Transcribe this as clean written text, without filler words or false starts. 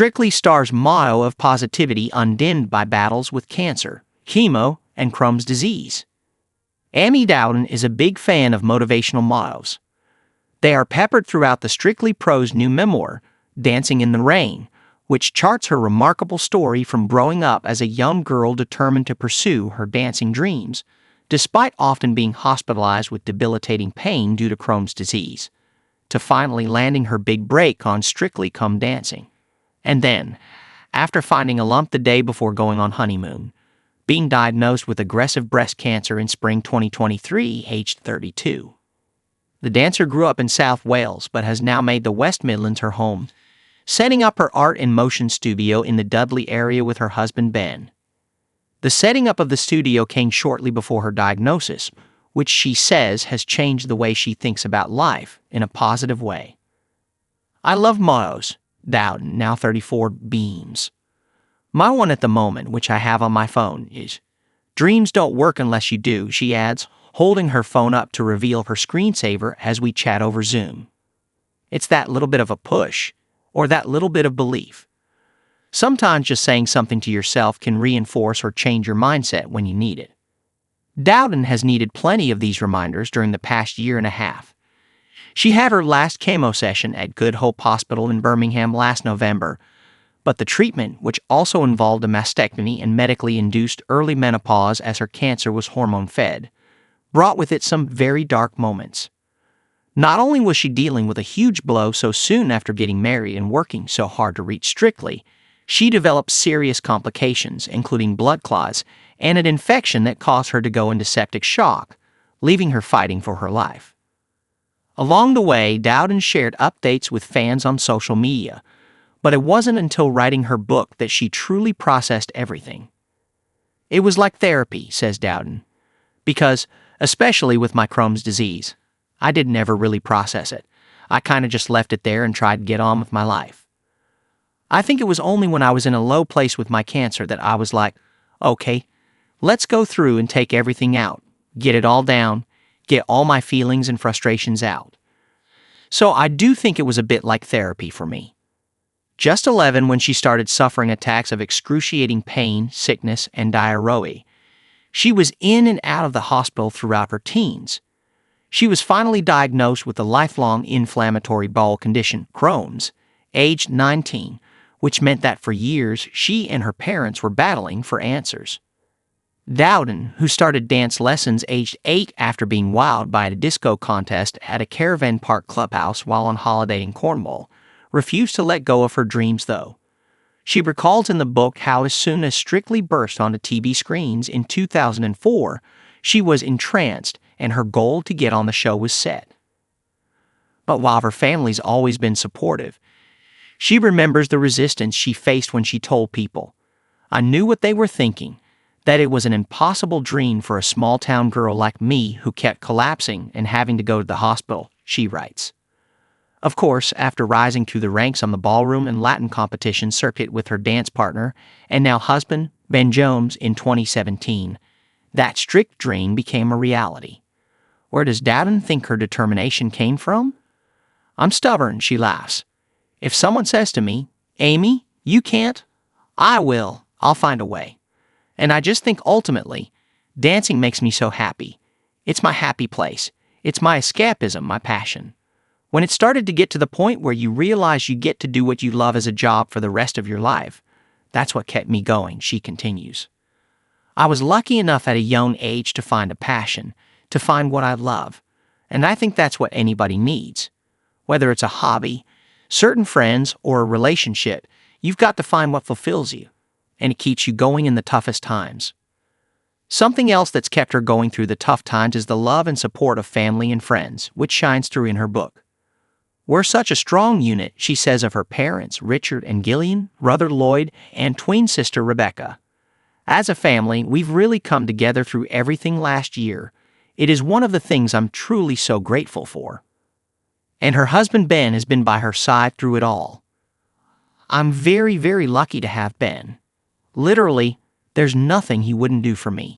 Strictly stars motto of positivity undimmed by battles with cancer, chemo, and Crohn's disease. Amy Dowden is a big fan of motivational mottos. They are peppered throughout the Strictly prose new memoir, Dancing in the Rain, which charts her remarkable story from growing up as a young girl determined to pursue her dancing dreams, despite often being hospitalized with debilitating pain due to Crohn's disease, to finally landing her big break on Strictly Come Dancing. And then, after finding a lump the day before going on honeymoon, being diagnosed with aggressive breast cancer in spring 2023, aged 32. The dancer grew up in South Wales but has now made the West Midlands her home, setting up her art in motion studio in the Dudley area with her husband Ben. The setting up of the studio came shortly before her diagnosis, which she says has changed the way she thinks about life in a positive way. I love mottos, Dowden, now 34, beams. My one at the moment, which I have on my phone, is, "Dreams don't work unless you do," she adds, holding her phone up to reveal her screensaver as we chat over Zoom. It's that little bit of a push, or that little bit of belief. Sometimes just saying something to yourself can reinforce or change your mindset when you need it. Dowden has needed plenty of these reminders during the past year and a half. She had her last chemo session at Good Hope Hospital in Birmingham last November, but the treatment, which also involved a mastectomy and medically induced early menopause as her cancer was hormone-fed, brought with it some very dark moments. Not only was she dealing with a huge blow so soon after getting married and working so hard to reach Strictly, she developed serious complications, including blood clots and an infection that caused her to go into septic shock, leaving her fighting for her life. Along the way, Dowden shared updates with fans on social media, but it wasn't until writing her book that she truly processed everything. It was like therapy, says Dowden, because, especially with my Crohn's disease, I didn't ever really process it. I kind of just left it there and tried to get on with my life. I think it was only when I was in a low place with my cancer that I was like, okay, let's go through and take everything out, get it all down, get all my feelings and frustrations out. So I do think it was a bit like therapy for me. Just 11 when she started suffering attacks of excruciating pain, sickness, and diarrhea. She was in and out of the hospital throughout her teens. She was finally diagnosed with the lifelong inflammatory bowel condition, Crohn's, aged 19, which meant that for years she and her parents were battling for answers. Dowden, who started dance lessons aged 8 after being wowed by a disco contest at a caravan park clubhouse while on holiday in Cornwall, refused to let go of her dreams though. She recalls in the book how as soon as Strictly burst onto TV screens in 2004, she was entranced and her goal to get on the show was set. But while her family's always been supportive, she remembers the resistance she faced when she told people, "I knew what they were thinking, that it was an impossible dream for a small-town girl like me who kept collapsing and having to go to the hospital," she writes. Of course, after rising through the ranks on the ballroom and Latin competition circuit with her dance partner and now husband, Ben Jones, in 2017, that strict dream became a reality. Where does Dowden think her determination came from? "I'm stubborn," she laughs. "If someone says to me, 'Amy, you can't,' I will. I'll find a way. And I just think ultimately, dancing makes me so happy. It's my happy place. It's my escapism, my passion. When it started to get to the point where you realize you get to do what you love as a job for the rest of your life, that's what kept me going," she continues. "I was lucky enough at a young age to find a passion, to find what I love, and I think that's what anybody needs. Whether it's a hobby, certain friends, or a relationship, you've got to find what fulfills you, and it keeps you going in the toughest times." Something else that's kept her going through the tough times is the love and support of family and friends, which shines through in her book. "We're such a strong unit," she says of her parents, Richard and Gillian, brother Lloyd, and twin sister Rebecca. "As a family, we've really come together through everything last year. It is one of the things I'm truly so grateful for." And her husband Ben has been by her side through it all. "I'm very, very lucky to have Ben. Literally, there's nothing he wouldn't do for me."